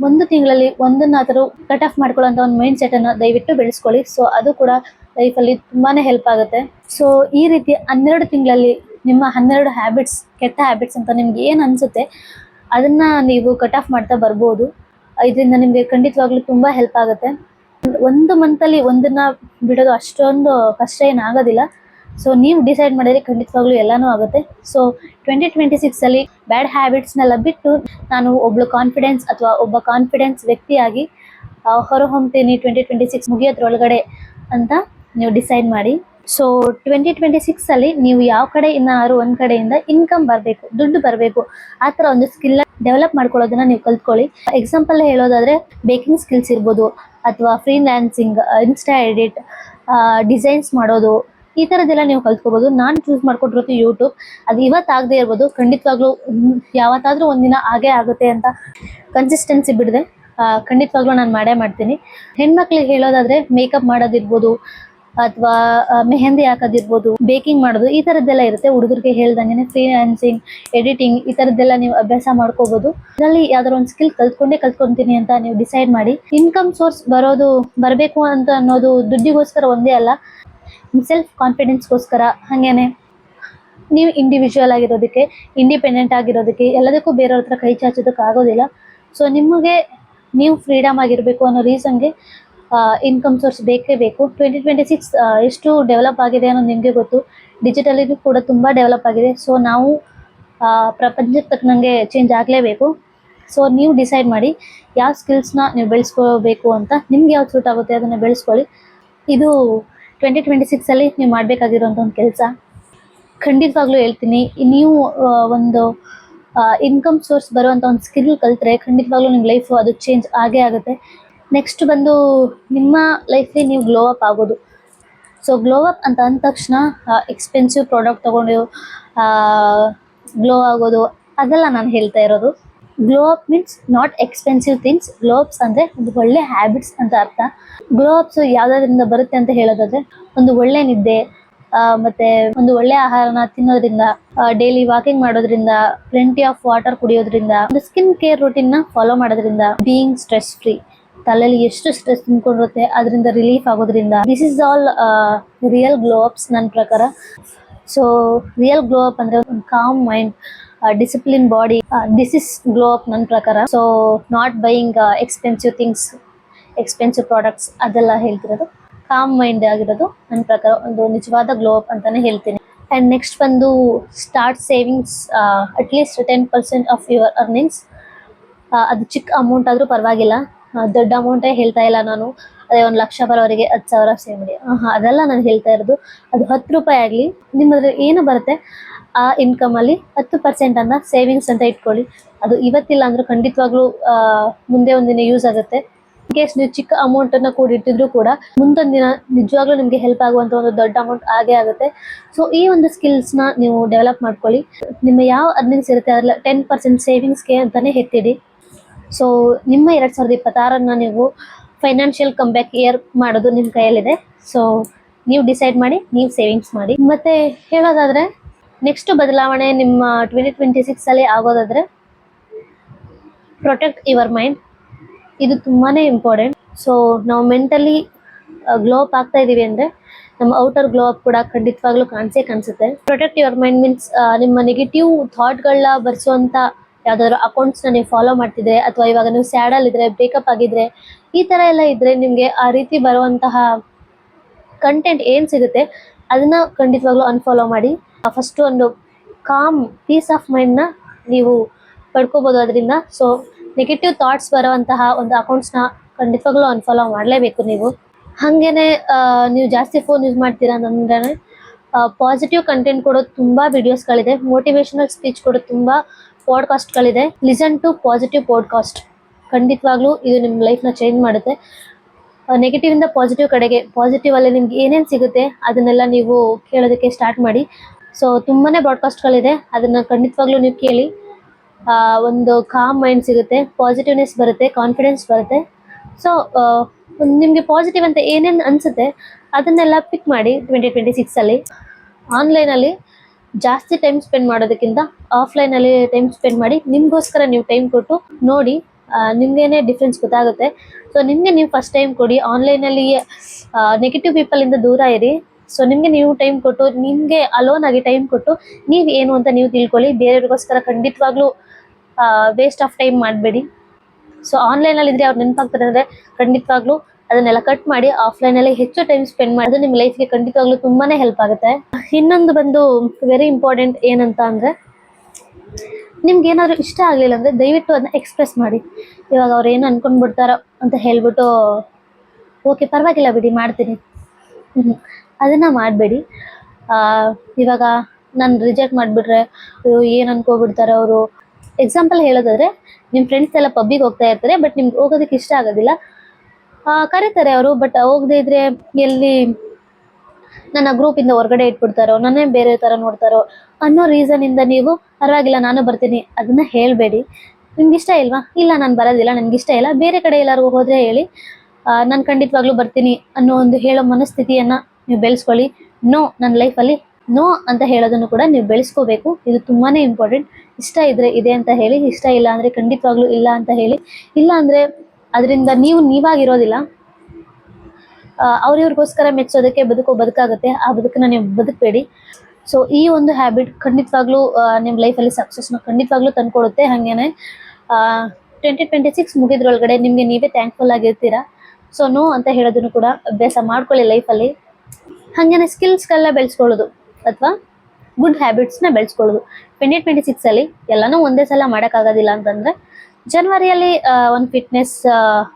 ಒಂದು ತಿಂಗಳಲ್ಲಿ ಒಂದನ್ನಾದರೂ ಕಟ್ ಆಫ್ ಮಾಡ್ಕೊಳ್ಳೋಂಥ ಒಂದು ಮೈಂಡ್ ಸೆಟ್ಟನ್ನು ದಯವಿಟ್ಟು ಬೆಳೆಸ್ಕೊಳ್ಳಿ. ಸೊ ಅದು ಕೂಡ ಲೈಫಲ್ಲಿ ತುಂಬಾ ಹೆಲ್ಪ್ ಆಗುತ್ತೆ. ಸೊ ಈ ರೀತಿ 12 ತಿಂಗಳಲ್ಲಿ ನಿಮ್ಮ 12 ಹ್ಯಾಬಿಟ್ಸ್, ಕೆಟ್ಟ ಹ್ಯಾಬಿಟ್ಸ್ ಅಂತ ನಿಮ್ಗೆ ಏನು ಅನಿಸುತ್ತೆ ಅದನ್ನು ನೀವು ಕಟ್ ಆಫ್ ಮಾಡ್ತಾ ಬರ್ಬೋದು. ಇದರಿಂದ ನಿಮಗೆ ಖಂಡಿತವಾಗ್ಲೂ ತುಂಬ ಹೆಲ್ಪ್ ಆಗುತ್ತೆ. ಒಂದು ಮಂತಲ್ಲಿ ಒಂದನ್ನು ಬಿಡೋದು ಅಷ್ಟೊಂದು ಕಷ್ಟ ಏನಾಗೋದಿಲ್ಲ. ಸೊ ನೀವು ಡಿಸೈಡ್ ಮಾಡಿದರೆ ಖಂಡಿತವಾಗ್ಲೂ ಎಲ್ಲನೂ ಆಗುತ್ತೆ. ಸೊ 2026 ಬ್ಯಾಡ್ ಹ್ಯಾಬಿಟ್ಸ್ನೆಲ್ಲ ಬಿಟ್ಟು ನಾನು ಒಬ್ಬ ಕಾನ್ಫಿಡೆನ್ಸ್ ವ್ಯಕ್ತಿಯಾಗಿ ಹೊರಹೊಮ್ತೀನಿ 2026 ಮುಗಿಯೋದ್ರೊಳಗಡೆ ಅಂತ ನೀವು ಡಿಸೈಡ್ ಮಾಡಿ. ಸೊ 2026 ಅಲ್ಲಿ ನೀವು ಯಾವ ಕಡೆ ಇನ್ನಾರು ಒಂದ್ ಕಡೆಯಿಂದ ಇನ್ಕಮ್ ಬರಬೇಕು, ದುಡ್ಡು ಬರಬೇಕು, ಆ ತರ ಒಂದು ಸ್ಕಿಲ್ ಡೆವಲಪ್ ಮಾಡ್ಕೊಳ್ಳೋದನ್ನ ನೀವು ಕಲ್ತ್ಕೊಳ್ಳಿ. ಎಕ್ಸಾಂಪಲ್ ಹೇಳೋದಾದ್ರೆ ಬೇಕಿಂಗ್ ಸ್ಕಿಲ್ಸ್ ಇರ್ಬೋದು, ಅಥವಾ ಫ್ರೀಲ್ಯಾನ್ಸಿಂಗ್, ಇನ್ಸ್ಟಾ ಎಡಿಟ್, ಡಿಸೈನ್ಸ್ ಮಾಡೋದು, ಈ ತರದೆಲ್ಲ ನೀವು ಕಲ್ತ್ಕೋಬಹುದು. ನಾನು ಚೂಸ್ ಮಾಡ್ಕೊಟ್ಟಿರೋದು ಯೂಟ್ಯೂಬ್. ಅದು ಇವತ್ತಾಗದೇ ಇರ್ಬೋದು, ಖಂಡಿತವಾಗ್ಲೂ ಯಾವತ್ತಾದ್ರೂ ಒಂದಿನ ಆಗೇ ಆಗುತ್ತೆ ಅಂತ ಕನ್ಸಿಸ್ಟೆನ್ಸಿ ಬಿಡದೆ ಖಂಡಿತವಾಗ್ಲೂ ನಾನು ಮಾಡೇ ಮಾಡ್ತೀನಿ. ಹೆಣ್ಮಕ್ಳಿಗೆ ಹೇಳೋದಾದ್ರೆ ಮೇಕಪ್ ಮಾಡೋದಿರ್ಬೋದು, ಅಥವಾ ಮೆಹಂದಿ ಹಾಕೋದಿರ್ಬೋದು, ಬೇಕಿಂಗ್ ಮಾಡೋದು, ಈ ತರದ್ದೆಲ್ಲ ಇರುತ್ತೆ. ಹುಡುಗರಿಗೆ ಹೇಳ್ದಂಗೆ ಫ್ರೀಲ್ಯಾನ್ಸಿಂಗ್, ಎಡಿಟಿಂಗ್, ಈ ತರದ್ದೆಲ್ಲ ನೀವು ಅಭ್ಯಾಸ ಮಾಡ್ಕೋಬಹುದು. ಅದರಲ್ಲಿ ಯಾವ್ದಾರ ಒಂದು ಸ್ಕಿಲ್ ಕಲ್ತ್ಕೊಂತೀನಿ ಅಂತ ನೀವು ಡಿಸೈಡ್ ಮಾಡಿ. ಇನ್ಕಮ್ ಸೋರ್ಸ್ ಬರಬೇಕು ಅಂತ ಅನ್ನೋದು ದುಡ್ಡಿಗೋಸ್ಕರ ಒಂದೇ ಅಲ್ಲ, ಸೆಲ್ಫ್ ಕಾನ್ಫಿಡೆನ್ಸ್ಗೋಸ್ಕರ, ಹಾಗೇನೆ ನೀವು ಇಂಡಿವಿಜುವಲ್ ಆಗಿರೋದಕ್ಕೆ, ಇಂಡಿಪೆಂಡೆಂಟ್ ಆಗಿರೋದಕ್ಕೆ, ಎಲ್ಲದಕ್ಕೂ ಬೇರೆಯವ್ರ ಹತ್ರ ಕೈ ಚಾಚೋದಕ್ಕೆ ಆಗೋದಿಲ್ಲ. ಸೊ ನಿಮಗೆ ನೀವು ಫ್ರೀಡಮ್ ಆಗಿರಬೇಕು ಅನ್ನೋ ರೀಸನ್ಗೆ ಇನ್ಕಮ್ ಸೋರ್ಸ್ ಬೇಕೇ ಬೇಕು. 2026 ಎಷ್ಟು ಡೆವಲಪ್ ಆಗಿದೆ ಅನ್ನೋದು ನಿಮಗೆ ಗೊತ್ತು. ಡಿಜಿಟಲಿ ಕೂಡ ತುಂಬ ಡೆವಲಪ್ ಆಗಿದೆ. ಸೊ ನಾವು ಪ್ರಪಂಚಕ್ಕೆ ತಕ್ಕನಂಗೆ ಚೇಂಜ್ ಆಗಲೇಬೇಕು. ಸೊ ನೀವು ಡಿಸೈಡ್ ಮಾಡಿ ಯಾವ ಸ್ಕಿಲ್ಸ್ನ ನೀವು ಬೆಳೆಸ್ಕೋಬೇಕು ಅಂತ. ನಿಮ್ಗೆ ಯಾವ್ದು ಸೂಟ್ ಆಗುತ್ತೆ ಅದನ್ನು ಬೆಳೆಸ್ಕೊಳ್ಳಿ. ಇದು 2026 ಅಲ್ಲಿ ನೀವು ಮಾಡಬೇಕಾಗಿರೋಂಥ ಒಂದು ಕೆಲಸ. ಖಂಡಿತವಾಗ್ಲೂ ಹೇಳ್ತೀನಿ, ನೀವು ಒಂದು ಇನ್ಕಮ್ ಸೋರ್ಸ್ ಬರುವಂಥ ಒಂದು ಸ್ಕಿಲ್ ಕಲ್ತ್ರೆ ಖಂಡಿತವಾಗ್ಲೂ ನಿಮ್ಮ ಲೈಫು ಅದು ಚೇಂಜ್ ಆಗೇ ಆಗುತ್ತೆ. ನೆಕ್ಸ್ಟ್ ಬಂದು ನಿಮ್ಮ ಲೈಫಲ್ಲಿ ನೀವು ಗ್ಲೋ ಅಪ್ ಆಗೋದು. ಸೊ ಗ್ಲೋ ಅಪ್ ಅಂತ ಅಂದ ತಕ್ಷಣ ಎಕ್ಸ್ಪೆನ್ಸಿವ್ ಪ್ರಾಡಕ್ಟ್ ತೊಗೊಂಡು ಗ್ಲೋ ಆಗೋದು ಅದೆಲ್ಲ ನಾನು ಹೇಳ್ತಾ ಇರೋದು. Glow up means not expensive things. Glow ups ಅಂದರೆ ಒಂದು ಒಳ್ಳೆ ಹ್ಯಾಬಿಟ್ಸ್ ಅಂತ ಅರ್ಥ. ಗ್ಲೋ ಅಪ್ಸ್ ಯಾವುದರಿಂದ ಬರುತ್ತೆ ಅಂತ ಹೇಳೋದಾದ್ರೆ, ಒಂದು ಒಳ್ಳೆ ನಿದ್ದೆ, ಮತ್ತೆ ಒಂದು ಒಳ್ಳೆ ಆಹಾರನ ತಿನ್ನೋದ್ರಿಂದ, ಡೈಲಿ ವಾಕಿಂಗ್ ಮಾಡೋದ್ರಿಂದ, ಪ್ಲೆಂಟಿ ಆಫ್ ವಾಟರ್ ಕುಡಿಯೋದ್ರಿಂದ, ಒಂದು ಸ್ಕಿನ್ ಕೇರ್ ರೂಟೀನ್ನ ಫಾಲೋ ಮಾಡೋದ್ರಿಂದ, ಬೀಯಿಂಗ್ ಸ್ಟ್ರೆಸ್ ಫ್ರೀ, ತಲೆಯಲ್ಲಿ ಎಷ್ಟು ಸ್ಟ್ರೆಸ್ ತುಂಬಿಕೊಂಡಿರುತ್ತೆ ಅದರಿಂದ ರಿಲೀಫ್ ಆಗೋದ್ರಿಂದ, this is all real glow ups ನನ್ನ ಪ್ರಕಾರ. ಸೊ ರಿಯಲ್ ಗ್ಲೋ ಅಪ್ ಅಂದರೆ ಒಂದು com mind, discipline body, this is glow up ನನ್ನ ಪ್ರಕಾರ. So not buying expensive things, expensive products ಅದೆಲ್ಲ ಹೇಳ್ತಿರೋದು. ಕಾಮ್ ಮೈಂಡ್ ಆಗಿರೋದು ನನ್ನ ಪ್ರಕಾರ ಒಂದು ನಿಜವಾದ ಗ್ಲೋ ಅಪ್ ಅಂತಾನೆ ಹೇಳ್ತೀನಿ. ಆ್ಯಂಡ್ ನೆಕ್ಸ್ಟ್ ಬಂದು start savings at least 10% of your earnings. ಅದು ಚಿಕ್ಕ ಅಮೌಂಟ್ ಆದರೂ ಪರವಾಗಿಲ್ಲ, ದೊಡ್ಡ ಅಮೌಂಟೇ ಹೇಳ್ತಾ ಇಲ್ಲ ನಾನು. ಅದೇ 1 ಲಕ್ಷ ಬರೋವರೆಗೆ 10,000 ಸೇವ್ ಮಾಡಿ, ಅದೆಲ್ಲ ನಾನು ಹೇಳ್ತಾ ಇರೋದು. ಅದು 10 ರೂಪಾಯಿ ಆಗಲಿ, ನಿಮ್ಮದು ಏನು ಬರುತ್ತೆ ಆ ಇನ್ಕಮಲ್ಲಿ 10% ಅನ್ನ ಸೇವಿಂಗ್ಸ್ ಅಂತ ಇಟ್ಕೊಳ್ಳಿ. ಅದು ಇವತ್ತಿಲ್ಲ ಅಂದರೂ ಖಂಡಿತವಾಗ್ಲೂ ಮುಂದೆ ಒಂದಿನ ಯೂಸ್ ಆಗುತ್ತೆ. ಇನ್ ಕೇಸ್ ನೀವು ಚಿಕ್ಕ ಅಮೌಂಟನ್ನು ಕೂಡಿಟ್ಟಿದ್ರು ಕೂಡ ಮುಂದೊಂದು ದಿನ ನಿಜವಾಗ್ಲೂ ನಿಮಗೆ ಹೆಲ್ಪ್ ಆಗುವಂಥ ಒಂದು ದೊಡ್ಡ ಅಮೌಂಟ್ ಆಗೇ ಆಗುತ್ತೆ. ಸೊ ಈ ಒಂದು ಸ್ಕಿಲ್ಸ್ನ ನೀವು ಡೆವಲಪ್ ಮಾಡ್ಕೊಳ್ಳಿ. ನಿಮ್ಮ ಯಾವ ಅರ್ನಿಂಗ್ಸ್ ಇರುತ್ತೆ ಅದರಲ್ಲಿ 10% ಸೇವಿಂಗ್ಸ್ಗೆ ಅಂತಲೇ ಎತ್ತಿಡಿ. ಸೊ ನಿಮ್ಮ 2026 ನೀವು ಫೈನಾನ್ಷಿಯಲ್ ಕಂಬ್ಯಾಕ್ ಇಯರ್ ಮಾಡೋದು ನಿಮ್ಮ ಕೈಯಲ್ಲಿದೆ. ಸೊ ನೀವು ಡಿಸೈಡ್ ಮಾಡಿ, ನೀವು ಸೇವಿಂಗ್ಸ್ ಮಾಡಿ. ಮತ್ತು ಹೇಳೋದಾದರೆ ನೆಕ್ಸ್ಟ್ ಬದಲಾವಣೆ ನಿಮ್ಮ 2026 ಅಲ್ಲಿ ಆಗೋದಾದರೆ, ಪ್ರೊಟೆಕ್ಟ್ ಯುವರ್ ಮೈಂಡ್. ಇದು ತುಂಬಾ ಇಂಪಾರ್ಟೆಂಟ್. ಸೊ ನಾವು ಮೆಂಟಲಿ ಗ್ಲೋ ಅಪ್ ಆಗ್ತಾ ಇದ್ದೀವಿ ಅಂದರೆ ನಮ್ಮ ಔಟರ್ ಗ್ಲೋ ಅಪ್ ಕೂಡ ಖಂಡಿತವಾಗ್ಲೂ ಕಾಣಿಸುತ್ತೆ. ಪ್ರೊಟೆಕ್ಟ್ ಯುವರ್ ಮೈಂಡ್ ಮೀನ್ಸ್ ನಿಮ್ಮ ನೆಗೆಟಿವ್ ಥಾಟ್ಗಳನ್ನ ಬರ್ಸೋವಂಥ ಯಾವುದಾದ್ರು ಅಕೌಂಟ್ಸ್ನ ನೀವು ಫಾಲೋ ಮಾಡ್ತಿದ್ರೆ, ಅಥವಾ ಇವಾಗ ನೀವು ಸ್ಯಾಡಲ್ಲಿದ್ದರೆ, ಬ್ರೇಕಪ್ ಆಗಿದ್ರೆ, ಈ ಥರ ಎಲ್ಲ ಇದ್ದರೆ ನಿಮಗೆ ಆ ರೀತಿ ಬರುವಂತಹ ಕಂಟೆಂಟ್ ಏನು ಸಿಗುತ್ತೆ ಅದನ್ನು ಖಂಡಿತವಾಗ್ಲೂ ಅನ್ಫಾಲೋ ಮಾಡಿ. ಫಸ್ಟು ಒಂದು ಕಾಮ್ ಪೀಸ್ ಆಫ್ ಮೈಂಡ್ನ ನೀವು ಪಡ್ಕೋಬೋದು ಅದರಿಂದ. ಸೊ ನೆಗೆಟಿವ್ ಥಾಟ್ಸ್ ಬರೋವಂತಹ ಒಂದು ಅಕೌಂಟ್ಸ್ನ ಖಂಡಿತವಾಗ್ಲೂ ಅನ್ಫಾಲೋ ಮಾಡಲೇಬೇಕು ನೀವು. ಹಾಗೇನೆ ನೀವು ಜಾಸ್ತಿ ಫೋನ್ ಯೂಸ್ ಮಾಡ್ತೀರಾ ಅಂದರೆ ಪಾಸಿಟಿವ್ ಕಂಟೆಂಟ್ ಕೊಡೋದು ತುಂಬ ವಿಡಿಯೋಸ್ಗಳಿದೆ, ಮೋಟಿವೇಶನಲ್ ಸ್ಪೀಚ್ ಕೊಡೋದು ತುಂಬ ಪಾಡ್ಕಾಸ್ಟ್ಗಳಿದೆ. Listen to positive podcast. ಖಂಡಿತವಾಗ್ಲೂ ಇದು ನಿಮ್ಮ ಲೈಫ್ನ ಚೇಂಜ್ ಮಾಡುತ್ತೆ. ನೆಗೆಟಿವಿಂದ ಪಾಸಿಟಿವ್ ಕಡೆಗೆ, ಪಾಸಿಟಿವಲ್ಲಿ ನಿಮ್ಗೆ ಏನೇನು ಸಿಗುತ್ತೆ ಅದನ್ನೆಲ್ಲ ನೀವು ಕೇಳೋದಕ್ಕೆ ಸ್ಟಾರ್ಟ್ ಮಾಡಿ. ಸೊ ತುಂಬಾ ಪಾಡ್ಕಾಸ್ಟ್ಗಳಿದೆ, ಅದನ್ನು ಖಂಡಿತವಾಗ್ಲೂ ನೀವು ಕೇಳಿ. ಒಂದು ಕಾಮ್ ಮೈಂಡ್ ಸಿಗುತ್ತೆ, ಪಾಸಿಟಿವ್ನೆಸ್ ಬರುತ್ತೆ, ಕಾನ್ಫಿಡೆನ್ಸ್ ಬರುತ್ತೆ. ಸೊ ನಿಮಗೆ ಪಾಸಿಟಿವ್ ಅಂತ ಏನೇನು ಅನಿಸುತ್ತೆ ಅದನ್ನೆಲ್ಲ ಪಿಕ್ ಮಾಡಿ 2026 ಅಲ್ಲಿ. ಆನ್ಲೈನಲ್ಲಿ ಜಾಸ್ತಿ ಟೈಮ್ ಸ್ಪೆಂಡ್ ಮಾಡೋದಕ್ಕಿಂತ ಆಫ್ಲೈನಲ್ಲಿ ಟೈಮ್ ಸ್ಪೆಂಡ್ ಮಾಡಿ, ನಿಮಗೋಸ್ಕರ ನೀವು ಟೈಮ್ ಕೊಟ್ಟು ನೋಡಿ, ನಿಮಗೇನೆ ಡಿಫ್ರೆನ್ಸ್ ಗೊತ್ತಾಗುತ್ತೆ. ಸೊ ನಿಮಗೆ ನೀವು ಫಸ್ಟ್ ಟೈಮ್ ಕೊಡಿ. ಆನ್ಲೈನಲ್ಲಿ ನೆಗೆಟಿವ್ ಪೀಪಲಿಂದ ದೂರ ಇರಿ. ಸೊ ನಿಮಗೆ ನೀವು ಟೈಮ್ ಕೊಟ್ಟು, ನಿಮಗೆ ಅಲೋನ್ ಆಗಿ ಟೈಮ್ ಕೊಟ್ಟು ನೀವು ಏನು ಅಂತ ನೀವು ತಿಳ್ಕೊಳ್ಳಿ. ಬೇರೆಯವ್ರಿಗೋಸ್ಕರ ಖಂಡಿತವಾಗ್ಲೂ ವೇಸ್ಟ್ ಆಫ್ ಟೈಮ್ ಮಾಡಬೇಡಿ. ಸೊ ಆನ್ಲೈನಲ್ಲಿದ್ದರೆ ಅವ್ರು ನೆನಪಾಗ್ತಾರೆ ಅಂದರೆ ಖಂಡಿತವಾಗ್ಲೂ ಅದನ್ನೆಲ್ಲ ಕಟ್ ಮಾಡಿ ಆಫ್ಲೈನಲ್ಲಿ ಹೆಚ್ಚು ಟೈಮ್ ಸ್ಪೆಂಡ್ ಮಾಡಿ. ಅದು ನಿಮ್ಮ ಲೈಫ್ಗೆ ಖಂಡಿತವಾಗ್ಲೂ ತುಂಬಾ ಹೆಲ್ಪ್ ಆಗುತ್ತೆ. ಇನ್ನೊಂದು ಬಂದು ವೆರಿ ಇಂಪಾರ್ಟೆಂಟ್ ಏನಂತ ಅಂದರೆ, ನಿಮ್ಗೆ ಏನಾದರೂ ಇಷ್ಟ ಆಗಲಿಲ್ಲ ಅಂದರೆ ದಯವಿಟ್ಟು ಅದನ್ನ ಎಕ್ಸ್ಪ್ರೆಸ್ ಮಾಡಿ. ಇವಾಗ ಅವ್ರು ಏನು ಅಂದ್ಕೊಂಡ್ಬಿಡ್ತಾರೋ ಅಂತ ಹೇಳ್ಬಿಟ್ಟು ಓಕೆ ಪರವಾಗಿಲ್ಲ ಬಿಡಿ ಮಾಡ್ತೀನಿ, ಹ್ಮ್. ಅದನ್ನ ಮಾಡಬೇಡಿ. ಇವಾಗ ನಾನು ರಿಜೆಕ್ಟ್ ಮಾಡಿಬಿಟ್ರೆ ಏನು ಅನ್ಕೋಬಿಡ್ತಾರೆ ಅವರು. ಎಕ್ಸಾಂಪಲ್ ಹೇಳೋದಾದ್ರೆ, ನಿಮ್ಮ ಫ್ರೆಂಡ್ಸ್ ಎಲ್ಲ ಪಬ್ಬಿಗೆ ಹೋಗ್ತಾ ಇರ್ತಾರೆ, ಬಟ್ ನಿಮ್ಗೆ ಹೋಗೋದಕ್ಕೆ ಇಷ್ಟ ಆಗೋದಿಲ್ಲ. ಕರೀತಾರೆ ಅವರು, ಬಟ್ ಹೋಗದೇ ಇದ್ರೆ ಎಲ್ಲಿ ನನ್ನ ಗ್ರೂಪಿಂದ ಹೊರಗಡೆ ಇಟ್ಬಿಡ್ತಾರೋ, ನನ್ನೇ ಬೇರೆ ಥರ ನೋಡ್ತಾರೋ ಅನ್ನೋ ರೀಸನಿಂದ ನೀವು ಪರವಾಗಿಲ್ಲ ನಾನು ಬರ್ತೀನಿ ಅದನ್ನ ಹೇಳಬೇಡಿ. ನಿಮ್ಗೆ ಇಷ್ಟ ಇಲ್ವಾ? ಇಲ್ಲ ನಾನು ಬರೋದಿಲ್ಲ, ನನಗಿಷ್ಟ ಇಲ್ಲ, ಬೇರೆ ಕಡೆ ಎಲ್ಲರಿಗೂ ಹೋದರೆ ಹೇಳಿ, ನಾನು ಖಂಡಿತವಾಗ್ಲೂ ಬರ್ತೀನಿ ಅನ್ನೋ ಒಂದು ಹೇಳೋ ಮನಸ್ಥಿತಿಯನ್ನು ನೀವು ಬೆಳೆಸ್ಕೊಳ್ಳಿ. ನೋ, ನನ್ನ ಲೈಫಲ್ಲಿ ನೋ ಅಂತ ಹೇಳೋದನ್ನು ಕೂಡ ನೀವು ಬೆಳೆಸ್ಕೋಬೇಕು. ಇದು ತುಂಬಾ ಇಂಪಾರ್ಟೆಂಟ್. ಇಷ್ಟ ಇದ್ರೆ ಇದೆ ಅಂತ ಹೇಳಿ, ಇಷ್ಟ ಇಲ್ಲ ಅಂದರೆ ಖಂಡಿತವಾಗ್ಲೂ ಇಲ್ಲ ಅಂತ ಹೇಳಿ. ಇಲ್ಲ ಅಂದರೆ ಅದರಿಂದ ನೀವು ನೀವಾಗಿರೋದಿಲ್ಲ. ಅವ್ರಿವ್ರಿಗೋಸ್ಕರ ಮೆಚ್ಚೋದಕ್ಕೆ ಬದುಕಾಗುತ್ತೆ, ಆ ಬದುಕನ್ನ ನೀವು ಬದುಕಬೇಡಿ. ಸೊ ಈ ಒಂದು ಹ್ಯಾಬಿಟ್ ಖಂಡಿತವಾಗ್ಲೂ ನಿಮ್ಮ ಲೈಫಲ್ಲಿ ಸಕ್ಸಸ್ನ ಖಂಡಿತವಾಗ್ಲೂ ತಂದ್ಕೊಡುತ್ತೆ. ಹಾಗೇನೆ 2026 ಮುಗಿದ್ರೊಳಗಡೆ ನಿಮಗೆ ನೀವೇ ಥ್ಯಾಂಕ್ಫುಲ್ ಆಗಿರ್ತೀರಾ. ಸೊ ನೋ ಅಂತ ಹೇಳೋದನ್ನು ಕೂಡ ಅಭ್ಯಾಸ ಮಾಡ್ಕೊಳ್ಳಿ ಲೈಫಲ್ಲಿ. ಹಾಗೇನೆ ಸ್ಕಿಲ್ಸ್ಗಳನ್ನ ಬೆಳೆಸ್ಕೊಳ್ಳೋದು ಅಥವಾ ಗುಡ್ ಹ್ಯಾಬಿಟ್ಸ್ನ ಬೆಳೆಸ್ಕೊಳ್ಳೋದು. 2026 ಎಲ್ಲನೂ ಒಂದೇ ಸಲ ಮಾಡೋಕ್ಕಾಗೋದಿಲ್ಲ ಅಂತಂದರೆ, ಜನವರಿಯಲ್ಲಿ ಒಂದು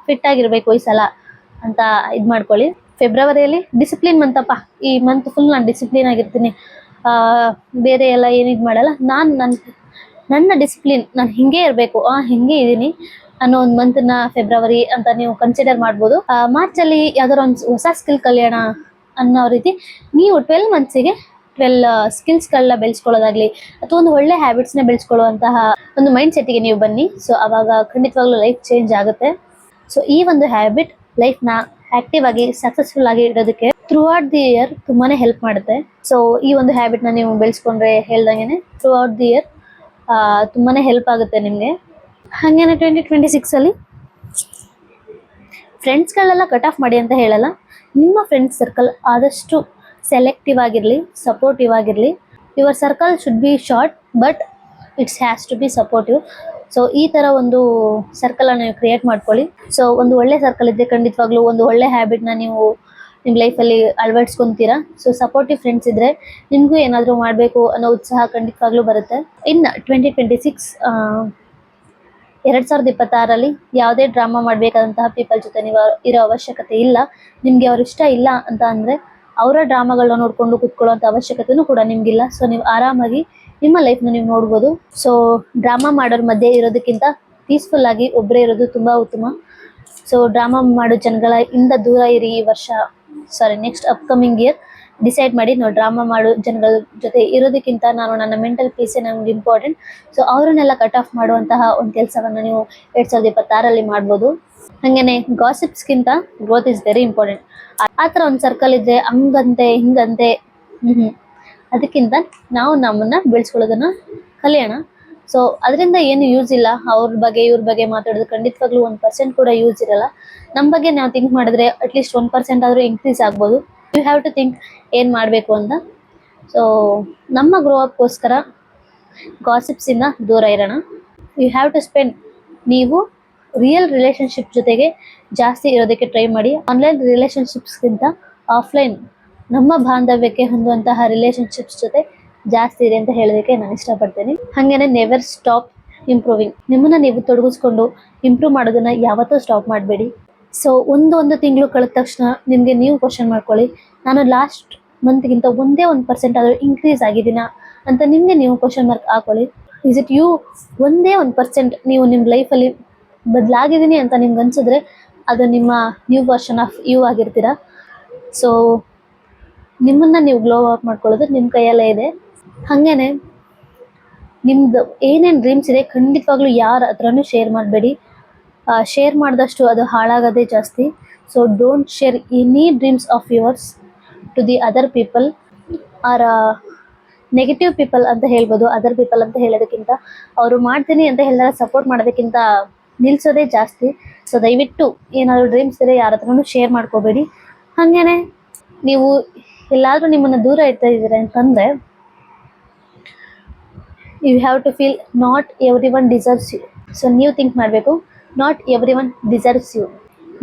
ಫಿಟ್ ಆಗಿರಬೇಕು ಈ ಸಲ ಅಂತ ಇದು ಮಾಡ್ಕೊಳ್ಳಿ. ಫೆಬ್ರವರಿಯಲ್ಲಿ ಡಿಸಿಪ್ಲಿನ್ ಮಂತಪ್ಪ, ಈ ಮಂತ್ ಫುಲ್ ನಾನು ಡಿಸಿಪ್ಲಿನ್ ಆಗಿರ್ತೀನಿ, ಬೇರೆ ಎಲ್ಲ ಏನು ಇದು ಮಾಡಲ್ಲ, ನನ್ನ ಡಿಸಿಪ್ಲಿನ್ ನಾನು ಹಿಂಗೆ ಇರಬೇಕು, ಹಿಂಗೆ ಇದ್ದೀನಿ ಅನ್ನೋ ಒಂದು ಮಂತನ್ನ ಫೆಬ್ರವರಿ ಅಂತ ನೀವು ಕನ್ಸಿಡರ್ ಮಾಡ್ಬೋದು. ಮಾರ್ಚಲ್ಲಿ ಯಾವ್ದಾದ್ರು ಒಂದು ಹೊಸ ಸ್ಕಿಲ್ ಕಲಿಯೋಣ ಅನ್ನೋ ರೀತಿ ನೀವು 12 ಮಂತ್ಸಿಗೆ 12 ಸ್ಕಿಲ್ಸ್ಗಳನ್ನ ಬೆಳೆಸ್ಕೊಳ್ಳೋದಾಗ್ಲಿ ಅಥವಾ ಒಂದು ಒಳ್ಳೆ ಹ್ಯಾಬಿಟ್ಸ್ನ ಬೆಳೆಸ್ಕೊಳ್ಳುವಂತಹ ಒಂದು ಮೈಂಡ್ ಸೆಟ್ಟಿಗೆ ನೀವು ಬನ್ನಿ. ಸೊ ಅವಾಗ ಖಂಡಿತವಾಗ್ಲೂ ಲೈಫ್ ಚೇಂಜ್ ಆಗುತ್ತೆ. ಸೊ ಈ ಒಂದು ಹ್ಯಾಬಿಟ್ ಲೈಫ್ನ ಆಕ್ಟಿವ್ ಆಗಿ ಸಕ್ಸಸ್ಫುಲ್ ಆಗಿ ಇಡೋದಕ್ಕೆ ಥ್ರೂ ಔಟ್ ದಿ ಇಯರ್ ತುಂಬಾನೇ ಹೆಲ್ಪ್ ಮಾಡುತ್ತೆ. ಸೊ ಈ ಒಂದು ಹ್ಯಾಬಿಟ್ನ ನೀವು ಬೆಳೆಸ್ಕೊಂಡ್ರೆ ಹೇಳ್ದಂಗೆ ಥ್ರೂ ಔಟ್ ದಿ ಇಯರ್ ತುಂಬಾನೇ ಹೆಲ್ಪ್ ಆಗುತ್ತೆ ನಿಮಗೆ. ಹಾಗೇನೆ 2026 ಫ್ರೆಂಡ್ಸ್ಗಳೆಲ್ಲ ಕಟ್ ಆಫ್ ಮಾಡಿ ಅಂತ ಹೇಳಲ್ಲ. ನಿಮ್ಮ ಫ್ರೆಂಡ್ಸ್ ಸರ್ಕಲ್ ಆದಷ್ಟು ಸೆಲೆಕ್ಟಿವ್ ಆಗಿರಲಿ, ಸಪೋರ್ಟಿವ್ ಆಗಿರಲಿ. Your circle should be short but it's has to be supportive. So ಈ ಥರ ಒಂದು ಸರ್ಕಲನ್ನು ನೀವು ಕ್ರಿಯೇಟ್ ಮಾಡ್ಕೊಳ್ಳಿ. ಸೊ ಒಂದು ಒಳ್ಳೆ ಸರ್ಕಲ್ ಇದ್ದರೆ ಖಂಡಿತವಾಗ್ಲೂ ಒಂದು ಒಳ್ಳೆ ಹ್ಯಾಬಿಟ್ನ ನೀವು ನಿಮ್ಮ ಲೈಫಲ್ಲಿ ಅಳವಡಿಸ್ಕೊತೀರಾ. ಸೊ ಸಪೋರ್ಟಿವ್ ಫ್ರೆಂಡ್ಸ್ ಇದ್ದರೆ ನಿಮಗೂ ಏನಾದರೂ ಮಾಡಬೇಕು ಅನ್ನೋ ಉತ್ಸಾಹ ಖಂಡಿತವಾಗ್ಲೂ ಬರುತ್ತೆ. ಇನ್ನು 2026 2026 ಯಾವುದೇ ಡ್ರಾಮಾ ಮಾಡಬೇಕಾದಂತಹ ಪೀಪಲ್ ಜೊತೆ ನೀವು ಇರೋ ಅವಶ್ಯಕತೆ ಇಲ್ಲ. ನಿಮಗೆ ಅವ್ರು ಇಷ್ಟ ಇಲ್ಲ ಅಂತ ಅಂದರೆ ಅವರ ಡ್ರಾಮಾಗಳನ್ನ ನೋಡಿಕೊಂಡು ಕೂತ್ಕೊಳ್ಳೋಂಥ ಅವಶ್ಯಕತೆಯೂ ಕೂಡ ನಿಮಗಿಲ್ಲ. ಸೊ ನೀವು ಆರಾಮಾಗಿ ನಿಮ್ಮ ಲೈಫ್ನ ನೀವು ನೋಡ್ಬೋದು. ಸೊ ಡ್ರಾಮಾ ಮಾಡೋರ ಮಧ್ಯೆ ಇರೋದಕ್ಕಿಂತ ಪೀಸ್ಫುಲ್ ಆಗಿ ಒಬ್ಬರೇ ಇರೋದು ತುಂಬ ಉತ್ತಮ. ಸೊ ಡ್ರಾಮಾ ಮಾಡೋ ಜನಗಳಿಂದ ದೂರ ಇರಿ ಈ ವರ್ಷ, ನೆಕ್ಸ್ಟ್ ಅಪ್ಕಮಿಂಗ್ ಇಯರ್ ಡಿಸೈಡ್ ಮಾಡಿ. ನಾವು ಡ್ರಾಮಾ ಮಾಡೋ ಜನಗಳ ಜೊತೆ ಇರೋದಕ್ಕಿಂತ ನಾನು ನನ್ನ ಮೆಂಟಲ್ ಪೀಸೇ ನಮ್ಗೆ ಇಂಪಾರ್ಟೆಂಟ್. ಸೊ ಅವರನ್ನೆಲ್ಲ ಕಟ್ ಆಫ್ ಮಾಡುವಂತಹ ಒಂದು ಕೆಲಸವನ್ನು ನೀವು 2026 ಮಾಡ್ಬೋದು. ಹಾಗೇನೆ ಗಾಸಿಪ್ಸ್ಗಿಂತ ಗ್ರೋತ್ ಇಸ್ ವೆರಿ ಇಂಪಾರ್ಟೆಂಟ್. ಆ ಥರ ಒಂದು ಸರ್ಕಲ್ ಇದ್ದರೆ ಹಂಗಂತೆ ಹಿಂಗಂತೆ ಅದಕ್ಕಿಂತ ನಾವು ನಮ್ಮನ್ನು ಬೆಳೆಸ್ಕೊಳ್ಳೋದನ್ನು ಕಲಿಯೋಣ. ಸೊ ಅದರಿಂದ ಏನು ಯೂಸ್ ಇಲ್ಲ. ಅವ್ರ ಬಗ್ಗೆ ಇವ್ರ ಬಗ್ಗೆ ಮಾತಾಡೋದು ಖಂಡಿತವಾಗ್ಲೂ 1% ಕೂಡ ಯೂಸ್ ಇರಲ್ಲ. ನಮ್ಮ ಬಗ್ಗೆ ನಾವು ಥಿಂಕ್ ಮಾಡಿದ್ರೆ ಅಟ್ಲೀಸ್ಟ್ 1% ಆದರೂ ಇನ್ಕ್ರೀಸ್ ಆಗ್ಬೋದು. ಯು ಹ್ಯಾವ್ ಟು ಥಿಂಕ್ ಏನು ಮಾಡಬೇಕು ಅಂತ. ಸೊ ನಮ್ಮ ಗ್ರೋ ಅಪ್ಗೋಸ್ಕರ ಗಾಸಿಪ್ಸಿಂದ ದೂರ ಇರೋಣ. You have to spend. ನೀವು ರಿಯಲ್ ರಿಲೇಷನ್ಶಿಪ್ ಜೊತೆಗೆ ಜಾಸ್ತಿ ಇರೋದಕ್ಕೆ ಟ್ರೈ ಮಾಡಿ. ಆನ್ಲೈನ್ ರಿಲೇಷನ್ಶಿಪ್ಸ್ಗಿಂತ ಆಫ್ಲೈನ್ ನಮ್ಮ ಬಾಂಧವ್ಯಕ್ಕೆ ಹೊಂದುವಂತಹ ರಿಲೇಷನ್ಶಿಪ್ಸ್ ಜೊತೆ ಜಾಸ್ತಿ ಇದೆ ಅಂತ ಹೇಳೋದಕ್ಕೆ ನಾನು ಇಷ್ಟಪಡ್ತೀನಿ. ಹಾಗೇನೆ ನೆವರ್ ಸ್ಟಾಪ್ ಇಂಪ್ರೂವಿಂಗ್. ನಿಮ್ಮನ್ನು ನೀವು ತೊಡಗಿಸ್ಕೊಂಡು ಇಂಪ್ರೂವ್ ಮಾಡೋದನ್ನು ಯಾವತ್ತೂ ಸ್ಟಾಪ್ ಮಾಡಬೇಡಿ. ಸೊ ಒಂದು ತಿಂಗಳು ಕಳೆದ ತಕ್ಷಣ ನಿಮಗೆ ನೀವು ಕ್ವಶನ್ ಮಾಡ್ಕೊಳ್ಳಿ, ನಾನು ಲಾಸ್ಟ್ ಮಂತ್ಗಿಂತ 1% ಆದರೂ ಇನ್ಕ್ರೀಸ್ ಆಗಿದ್ದೀನಾ ಅಂತ ನಿಮಗೆ ನೀವು ಕ್ವಶನ್ ಮಾರ್ಕ್ ಹಾಕೊಳ್ಳಿ. Is it you? 1% ನೀವು ನಿಮ್ಮ ಲೈಫಲ್ಲಿ ಬದಲಾಗಿದ್ದೀನಿ ಅಂತ ನಿಮ್ಗೆ ಅನ್ಸಿದ್ರೆ ಅದು ನಿಮ್ಮ ನ್ಯೂ ವರ್ಷನ್ ಆಫ್ ಯು ಆಗಿರ್ತೀರ. ಸೊ ನಿಮ್ಮನ್ನು ನೀವು ಗ್ಲೋ ಅಪ್ ಮಾಡ್ಕೊಳ್ಳೋದು ನಿಮ್ಮ ಕೈಯಲ್ಲೇ ಇದೆ. ಹಾಗೇನೆ ನಿಮ್ಮದು ಏನೇನು ಡ್ರೀಮ್ಸ್ ಇದೆ ಖಂಡಿತವಾಗ್ಲೂ ಯಾರ ಹತ್ರನೂ ಶೇರ್ ಮಾಡಬೇಡಿ. ಶೇರ್ ಮಾಡಿದಷ್ಟು ಅದು ಹಾಳಾಗೋದೇ ಜಾಸ್ತಿ. So don't share any dreams of yours to the other people are negative people ಅಂತ ಹೇಳ್ಬೋದು. ಅದರ್ ಪೀಪಲ್ ಅಂತ ಹೇಳೋದಕ್ಕಿಂತ ಅವರು ಮಾಡ್ತೀನಿ ಅಂತ ಹೇಳಿದಾಗ ಸಪೋರ್ಟ್ ಮಾಡೋದಕ್ಕಿಂತ ನಿಲ್ಲಿಸೋದೇ ಜಾಸ್ತಿ. ಸೊ ದಯವಿಟ್ಟು ಏನಾದರೂ ಡ್ರೀಮ್ಸ್ ಇದ್ದರೆ ಯಾರ ಹತ್ರನೂ ಶೇರ್ ಮಾಡ್ಕೋಬೇಡಿ. ಹಾಗೇನೆ ನೀವು ಎಲ್ಲಾದರೂ ನಿಮ್ಮನ್ನು ದೂರ ಇಡ್ತಾ ಇದ್ದೀರಾ ಅಂತಂದರೆ you have to feel not every one deserves you. So ನೀವು ಥಿಂಕ್ ಮಾಡಬೇಕು, not every one deserves you.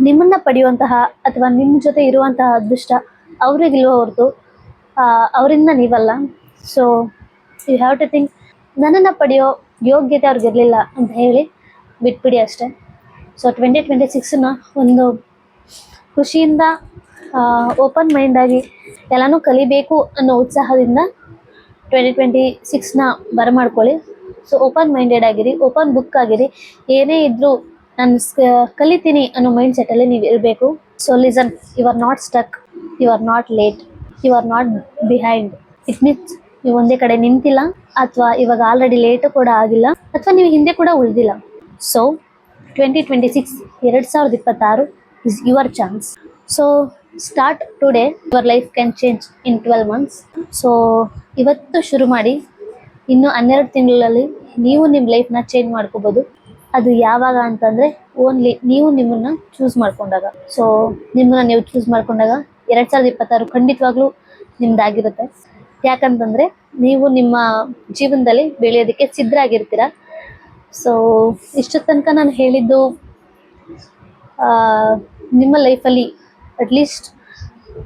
ನಿಮ್ಮನ್ನು ಪಡೆಯುವಂತಹ ಅಥವಾ ನಿಮ್ಮ ಜೊತೆ ಇರುವಂತಹ ಅದೃಷ್ಟ ಅವರಿಗಿಲ್ವ ಹೊರತು ಅವರಿಂದ ನೀವಲ್ಲ. So you have to think ನನ್ನನ್ನು ಪಡೆಯೋ ಯೋಗ್ಯತೆ ಅವ್ರಿಗಿರಲಿಲ್ಲ ಅಂತ ಹೇಳಿ ಬಿಟ್ಬಿಡಿ ಅಷ್ಟೇ. ಸೊ 2026ನ ಒಂದು ಖುಷಿಯಿಂದ ಓಪನ್ ಮೈಂಡ್ ಆಗಿ ಎಲ್ಲಾನು ಕಲಿಬೇಕು ಅನ್ನೋ ಉತ್ಸಾಹದಿಂದ 2026ನ ಬರಮಾಡ್ಕೊಳ್ಳಿ. ಸೊ ಓಪನ್ ಮೈಂಡೆಡ್ ಆಗಿರಿ, ಓಪನ್ ಬುಕ್ ಆಗಿರಿ. ಏನೇ ಇದ್ರೂ ನಾನು ಕಲಿತೀನಿ ಅನ್ನೋ ಮೈಂಡ್ ಸೆಟ್ಟಲ್ಲಿ ನೀವು ಇರಬೇಕು. So listen, you are not stuck, you are not late, you are not behind. It means ನೀವು ಒಂದೇ ಕಡೆ ನಿಂತಿಲ್ಲ, ಅಥವಾ ಇವಾಗ ಆಲ್ರೆಡಿ ಲೇಟು ಕೂಡ ಆಗಿಲ್ಲ, ಅಥವಾ ನೀವು ಹಿಂದೆ ಕೂಡ ಉಳಿದಿಲ್ಲ. So 2026 2026 is your chance. So start today, your life can change in 12 months. So ಇವತ್ತು ಶುರು ಮಾಡಿ, ಇನ್ನು 12 ತಿಂಗಳಲ್ಲಿ ನೀವು ನಿಮ್ಮ ಲೈಫ್ನ ಚೇಂಜ್ ಮಾಡ್ಕೋಬೋದು. ಅದು ಯಾವಾಗ ಅಂತಂದರೆ ಓನ್ಲಿ ನೀವು ನಿಮ್ಮನ್ನು ಚೂಸ್ ಮಾಡ್ಕೊಂಡಾಗ. ಸೊ ನಿಮ್ಮನ್ನ ನೀವು ಚೂಸ್ ಮಾಡ್ಕೊಂಡಾಗ 2026 ಖಂಡಿತವಾಗ್ಲೂ ನಿಮ್ದಾಗಿರುತ್ತೆ. ಯಾಕಂತಂದರೆ ನೀವು ನಿಮ್ಮ ಜೀವನದಲ್ಲಿ ಬೆಳೆಯೋದಕ್ಕೆ ಸಿದ್ಧರಾಗಿರ್ತೀರ. ಸೊ ಇಷ್ಟು ತನಕ ನಾನು ಹೇಳಿದ್ದು ನಿಮ್ಮ ಲೈಫಲ್ಲಿ ಅಟ್ಲೀಸ್ಟ್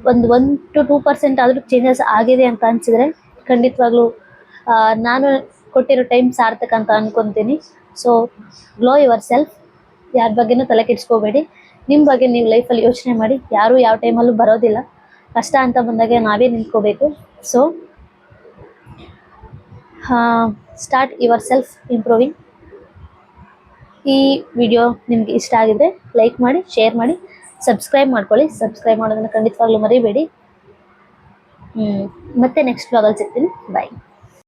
ಒಂದು 1-2% ಆದರೂ ಚೇಂಜಸ್ ಆಗಿದೆ ಅಂತ ಅನಿಸಿದರೆ ಖಂಡಿತವಾಗ್ಲೂ ನಾನು ಕೊಟ್ಟಿರೋ ಟೈಮ್ ಸಾರ್ಥಕ ಅಂತ ಅನ್ಕೊತೀನಿ. ಸೊ ಗ್ಲೋ ಯುವರ್ ಸೆಲ್ಫ್, ಯಾರ ಬಗ್ಗೆನೂ ತಲೆ ಕೆಡಿಸ್ಕೋಬೇಡಿ. ನಿಮ್ಮ ಬಗ್ಗೆ ನೀವು ಲೈಫಲ್ಲಿ ಯೋಚನೆ ಮಾಡಿ. ಯಾರೂ ಯಾವ ಟೈಮಲ್ಲೂ ಬರೋದಿಲ್ಲ, ಕಷ್ಟ ಅಂತ ಬಂದಾಗ ನಾವೇ ನಿಂತ್ಕೋಬೇಕು. So start your self improving. ಈ ವಿಡಿಯೋ ನಿಮಗೆ ಇಷ್ಟ ಆಗಿದ್ರೆ ಲೈಕ್ ಮಾಡಿ, ಶೇರ್ ಮಾಡಿ, ಸಬ್ಸ್ಕ್ರೈಬ್ ಮಾಡ್ಕೊಳ್ಳಿ. ಸಬ್ಸ್ಕ್ರೈಬ್ ಮಾಡೋದನ್ನು ಖಂಡಿತವಾಗ್ಲೂ ಮರಿಬೇಡಿ. ಮತ್ತೆ ನೆಕ್ಸ್ಟ್ ವ್ಲಾಗಲ್ಲಿ ಸಿಗ್ತೀನಿ. ಬಾಯ್.